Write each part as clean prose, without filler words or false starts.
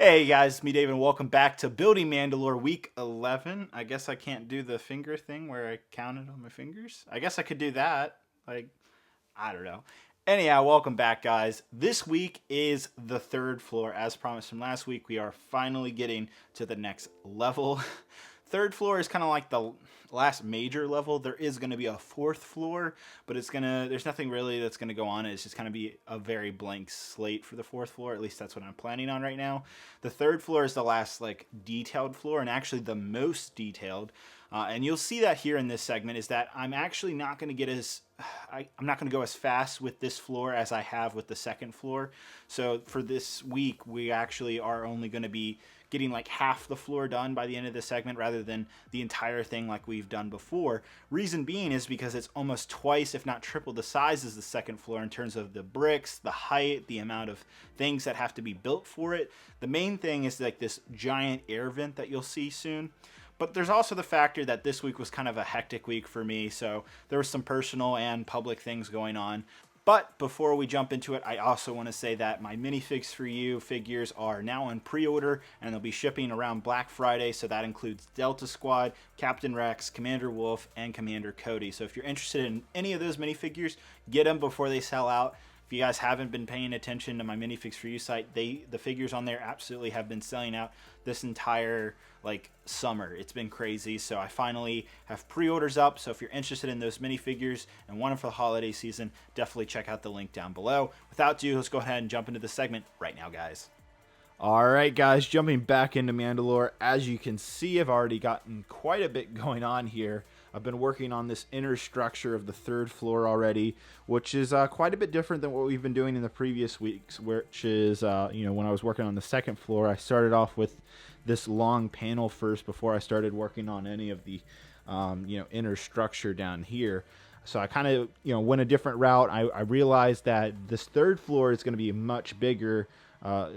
Hey guys, it's me Dave and welcome back to Building Mandalore Week 11. I guess I can't do the finger thing where I counted on my fingers. I guess I could do that. I don't know. Anyhow, welcome back guys. This week is the third floor. As promised from last week, we are finally getting to the next level. Third floor is kind of like the last major level. There is going to be a fourth floor, but there's nothing really that's going to go on. It's just going to be a very blank slate for the fourth floor. At least that's what I'm planning on right now. The third floor is the last detailed floor, and actually the most detailed. And you'll see that here in this segment is that I'm actually not going to get I'm not going to go as fast with this floor as I have with the second floor. So for this week, we actually are only going to be getting like half the floor done by the end of this segment rather than the entire thing like we've done before. Reason being is because it's almost twice, if not triple the size as the second floor in terms of the bricks, the height, the amount of things that have to be built for it. The main thing is like this giant air vent that you'll see soon. But there's also the factor that this week was kind of a hectic week for me, so there was some personal and public things going on. But before we jump into it, I also want to say that my Minifigs for You figures are now on pre-order, and they'll be shipping around Black Friday, so that includes Delta Squad, Captain Rex, Commander Wolf, and Commander Cody. So if you're interested in any of those minifigures, get them before they sell out. If you guys haven't been paying attention to my Minifigs for You site, the figures on there absolutely have been selling out this entire summer. It's been crazy. So I finally have pre-orders up. So if you're interested in those minifigures and want them for the holiday season, definitely check out the link down below. Without ado, let's go ahead and jump into the segment right now, guys. All right, guys, jumping back into Mandalore. As you can see, I've already gotten quite a bit going on here. I've been working on this inner structure of the third floor already, which is quite a bit different than what we've been doing in the previous weeks, which is, when I was working on the second floor, I started off with this long panel first before I started working on any of the, inner structure down here. So I kind of, went a different route. I realized that this third floor is going to be a much bigger,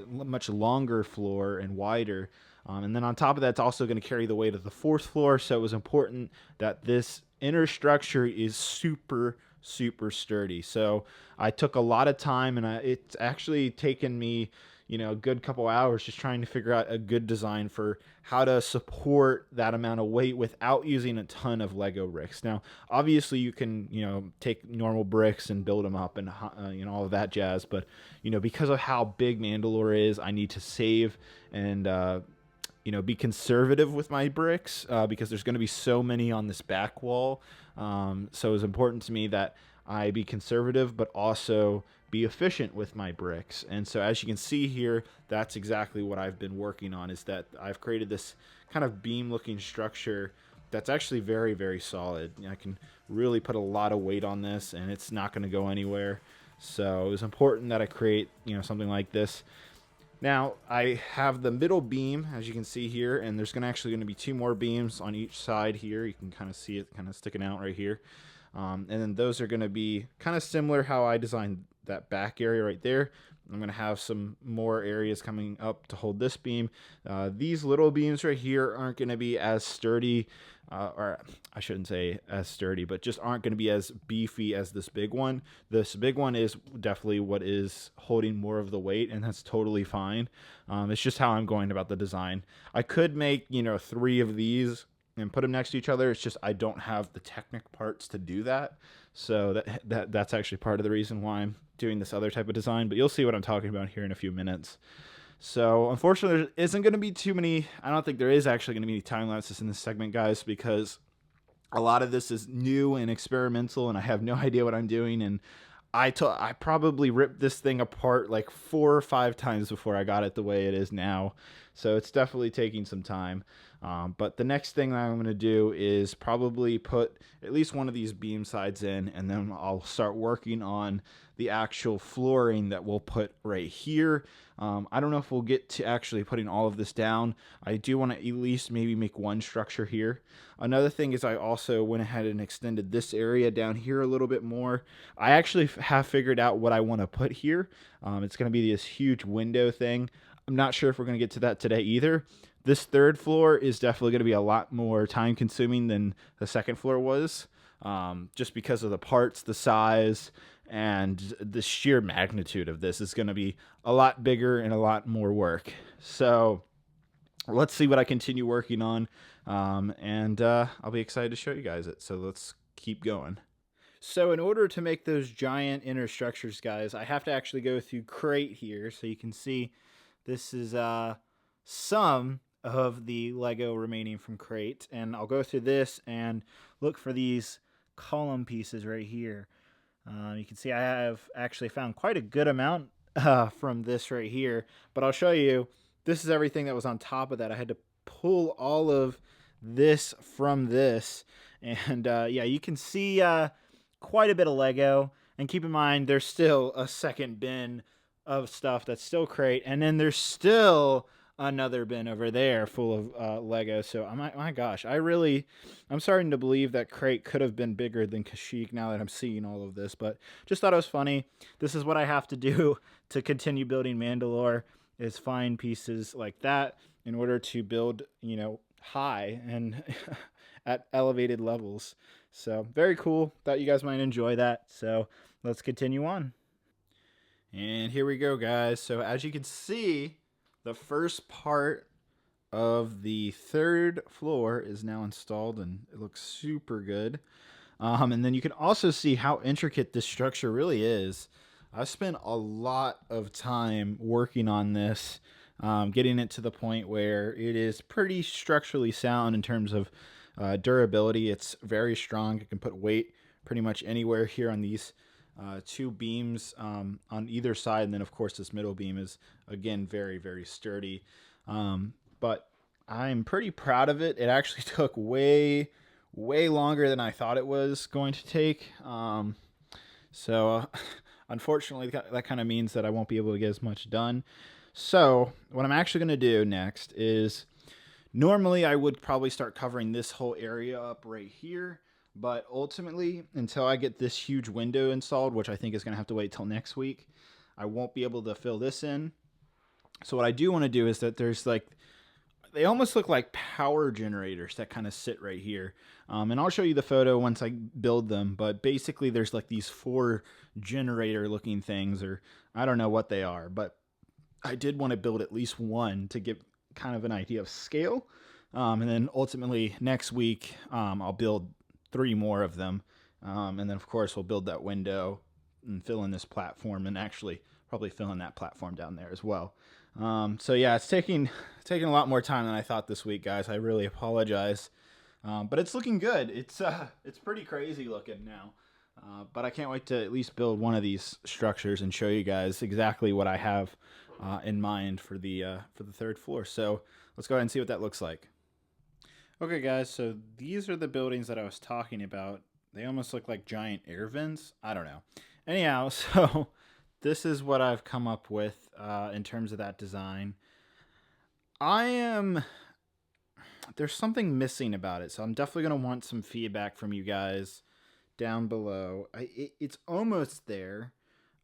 much longer floor and wider. And then on top of that, it's also going to carry the weight of the fourth floor. So it was important that this inner structure is super, super sturdy. So I took a lot of time, and it's actually taken me, a good couple hours just trying to figure out a good design for how to support that amount of weight without using a ton of Lego bricks. Now, obviously you can, take normal bricks and build them up and, all of that jazz. But, because of how big Mandalore is, I need to save and, be conservative with my bricks because there's going to be so many on this back wall. So it's important to me that I be conservative, but also be efficient with my bricks. And so as you can see here, that's exactly what I've been working on, is that I've created this kind of beam looking structure that's actually very, very solid. I can really put a lot of weight on this and it's not going to go anywhere. So it was important that I create, something like this. Now, I have the middle beam, as you can see here, and there's actually going to be two more beams on each side here. You can kind of see it kind of sticking out right here. And then those are going to be kind of similar how I designed that back area right there. I'm going to have some more areas coming up to hold this beam. These little beams right here aren't going to be as sturdy, or I shouldn't say as sturdy, but just aren't going to be as beefy as this big one. This big one is definitely what is holding more of the weight, and that's totally fine. It's just how I'm going about the design. I could make, 3 of these and put them next to each other. It's just I don't have the technical parts to do that. So that's actually part of the reason why I'm doing this other type of design. But you'll see what I'm talking about here in a few minutes. So unfortunately, there isn't going to be too many. I don't think there is actually going to be any time lapses in this segment, guys, because a lot of this is new and experimental, and I have no idea what I'm doing. And I probably ripped this thing apart like 4 or 5 times before I got it the way it is now. So it's definitely taking some time. But the next thing that I'm going to do is probably put at least one of these beam sides in, and then I'll start working on the actual flooring that we'll put right here. I don't know if we'll get to actually putting all of this down. I do want to at least maybe make one structure here. Another thing is I also went ahead and extended this area down here a little bit more. I actually have figured out what I want to put here. It's going to be this huge window thing. I'm not sure if we're going to get to that today either. This third floor is definitely going to be a lot more time consuming than the second floor was, just because of the parts, the size, And the sheer magnitude of this is going to be a lot bigger and a lot more work. So let's see what I continue working on. And I'll be excited to show you guys it. So let's keep going. So in order to make those giant inner structures, guys, I have to actually go through crate here. So you can see this is some of the Lego remaining from crate. And I'll go through this and look for these column pieces right here. You can see I have actually found quite a good amount from this right here. But I'll show you, this is everything that was on top of that. I had to pull all of this from this. And yeah, you can see quite a bit of Lego. And keep in mind, there's still a second bin of stuff that's still crate. And then there's still another bin over there full of Lego. So my gosh, I'm starting to believe that crate could have been bigger than Kashyyyk now that I'm seeing all of this. But just thought it was funny. This is what I have to do to continue building Mandalore, is find pieces like that in order to build, high and at elevated levels. So very cool. Thought you guys might enjoy that. So let's continue on. And here we go, guys. So as you can see, the first part of the third floor is now installed, and it looks super good. And then you can also see how intricate this structure really is. I've spent a lot of time working on this, getting it to the point where it is pretty structurally sound in terms of durability. It's very strong. It can put weight pretty much anywhere here on these two beams on either side. And then, of course, this middle beam is, again, very, very sturdy. But I'm pretty proud of it. It actually took way longer than I thought it was going to take. So unfortunately, that kind of means that I won't be able to get as much done. So what I'm actually going to do next is, normally I would probably start covering this whole area up right here. But ultimately, until I get this huge window installed, which I think is going to have to wait till next week, I won't be able to fill this in. So what I do want to do is that there's they almost look like power generators that kind of sit right here. And I'll show you the photo once I build them. But basically, there's like these 4 generator looking things, or I don't know what they are. But I did want to build at least one to give kind of an idea of scale. And then ultimately next week, I'll build 3 more of them. And then, of course, we'll build that window and fill in this platform, and actually probably fill in that platform down there as well. So yeah, it's taking a lot more time than I thought this week, guys. I really apologize. But it's looking good. It's pretty crazy looking now. But I can't wait to at least build one of these structures and show you guys exactly what I have in mind for the third floor. So let's go ahead and see what that looks like. Okay, guys, so these are the buildings that I was talking about. They almost look like giant air vents. I don't know. Anyhow, so this is what I've come up with in terms of that design. There's something missing about it, so I'm definitely going to want some feedback from you guys down below. It's almost there.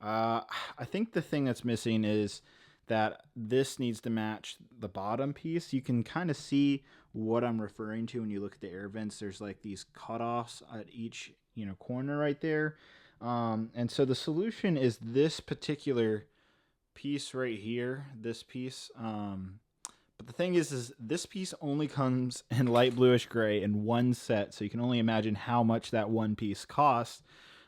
I think the thing that's missing is that this needs to match the bottom piece. You can kind of see what I'm referring to when you look at the air vents. There's like these cutoffs at each corner right there. And so the solution is this particular piece right here, this piece. But the thing is this piece only comes in light bluish gray in one set, so you can only imagine how much that one piece costs.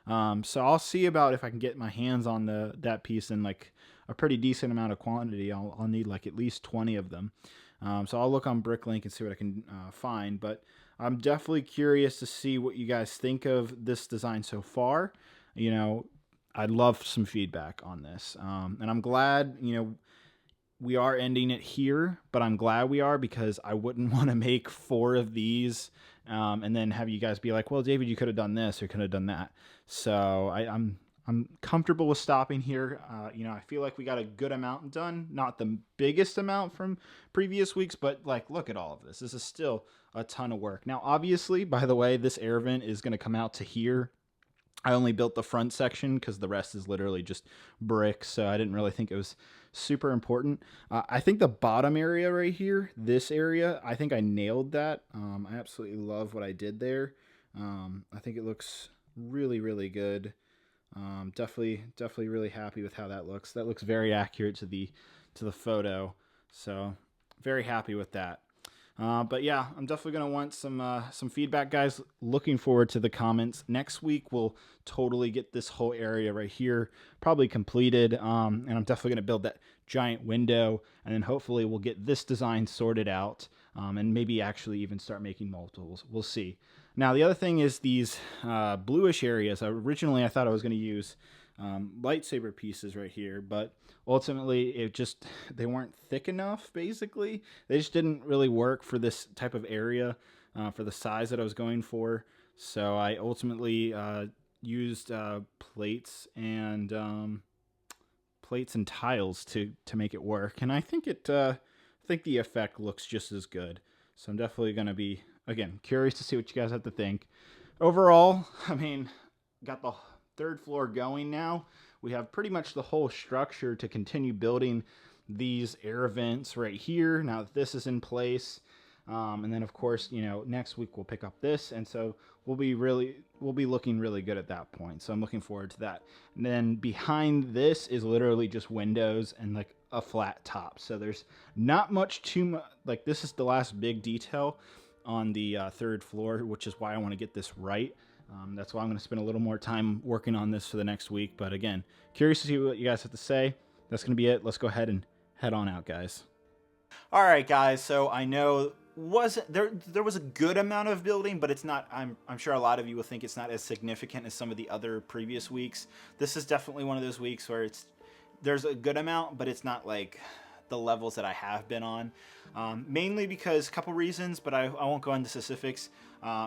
So I'll see about if I can get my hands on that piece in like a pretty decent amount of quantity. I'll need like at least 20 of them. So I'll look on Bricklink and see what I can find. But I'm definitely curious to see what you guys think of this design so far. I'd love some feedback on this. And I'm glad, we are ending it here, but I'm glad we are, because I wouldn't want to make 4 of these and then have you guys be like, well, David, you could have done this or could have done that. So I'm comfortable with stopping here. I feel like we got a good amount done, not the biggest amount from previous weeks, but look at all of this. This is still a ton of work. Now, obviously, by the way, this air vent is going to come out to here. I only built the front section because the rest is literally just bricks, so I didn't really think it was super important. I think the bottom area right here, this area, I think I nailed that. I absolutely love what I did there. I think it looks really, really good. Definitely really happy with how that looks. That looks very accurate to the photo. So very happy with that. But yeah, I'm definitely gonna want some feedback, guys. Looking forward to the comments. Next week we'll totally get this whole area right here probably completed, and I'm definitely gonna build that giant window, and then hopefully we'll get this design sorted out, and maybe actually even start making multiples. We'll see. Now the other thing is these bluish areas. Originally I thought I was gonna use lightsaber pieces right here, but ultimately they weren't thick enough. Basically, they just didn't really work for this type of area, for the size that I was going for. So I ultimately used plates and tiles to make it work, and I think the effect looks just as good. So I'm definitely going to be, again, curious to see what you guys have to think. Overall, I mean, got the third floor going now. We have pretty much the whole structure to continue building these air vents right here. Now that this is in place, and then of course, next week we'll pick up this, and so we'll be looking really good at that point. So I'm looking forward to that. And then behind this is literally just windows and like a flat top. So there's not much too much. Like, this is the last big detail on the third floor, which is why I want to get this right. That's why I'm going to spend a little more time working on this for the next week. But again, curious to see what you guys have to say. That's going to be it. Let's go ahead and head on out, guys. All right, guys. So I know there was a good amount of building, but it's not. I'm sure a lot of you will think it's not as significant as some of the other previous weeks. This is definitely one of those weeks where there's a good amount, but it's not like the levels that I have been on. Mainly because a couple reasons, but I won't go into specifics.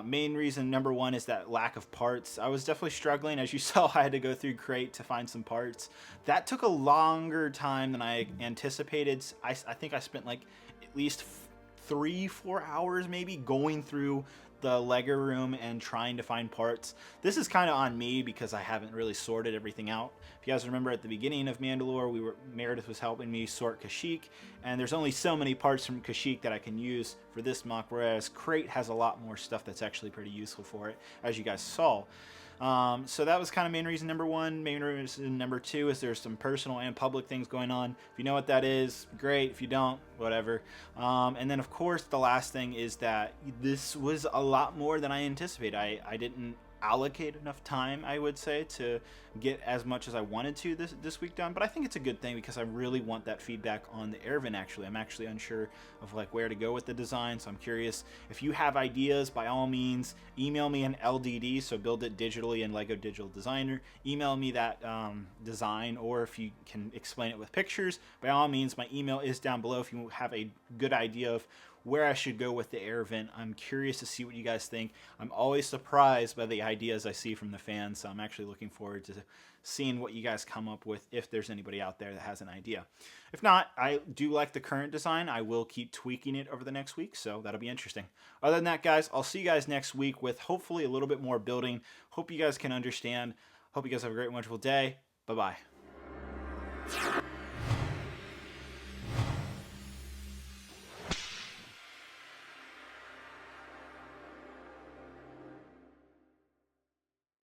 Main reason number one is that lack of parts. I was definitely struggling. As you saw, I had to go through Crate to find some parts. That took a longer time than I anticipated. I think I spent like at least 3-4 hours maybe going through the Lego room and trying to find parts. This is kind of on me because I haven't really sorted everything out. If you guys remember at the beginning of Mandalore, Meredith was helping me sort Kashyyyk, and there's only so many parts from Kashyyyk that I can use for this mock, whereas Crate has a lot more stuff that's actually pretty useful for it, as you guys saw. So that was kind of main reason number one. Main reason number two is there's some personal and public things going on. If you know what that is, great. If you don't, whatever. And then of course the last thing is that this was a lot more than I anticipated. I didn't allocate enough time, I would say, to get as much as I wanted to this week done, but I think it's a good thing because I really want that feedback on the air vent. I'm actually unsure of like where to go with the design, so I'm curious. If you have ideas, by all means email me an LDD, so Build It Digitally in Lego Digital Designer. Email me that design, or if you can explain it with pictures, by all means, my email is down below. If you have a good idea of where I should go with the air vent, I'm curious to see what you guys think. I'm always surprised by the ideas I see from the fans, so I'm actually looking forward to seeing what you guys come up with, if there's anybody out there that has an idea. If not, I do like the current design. I will keep tweaking it over the next week, so that'll be interesting. Other than that, guys, I'll see you guys next week with hopefully a little bit more building. Hope you guys can understand. Hope you guys have a great, wonderful day. Bye-bye.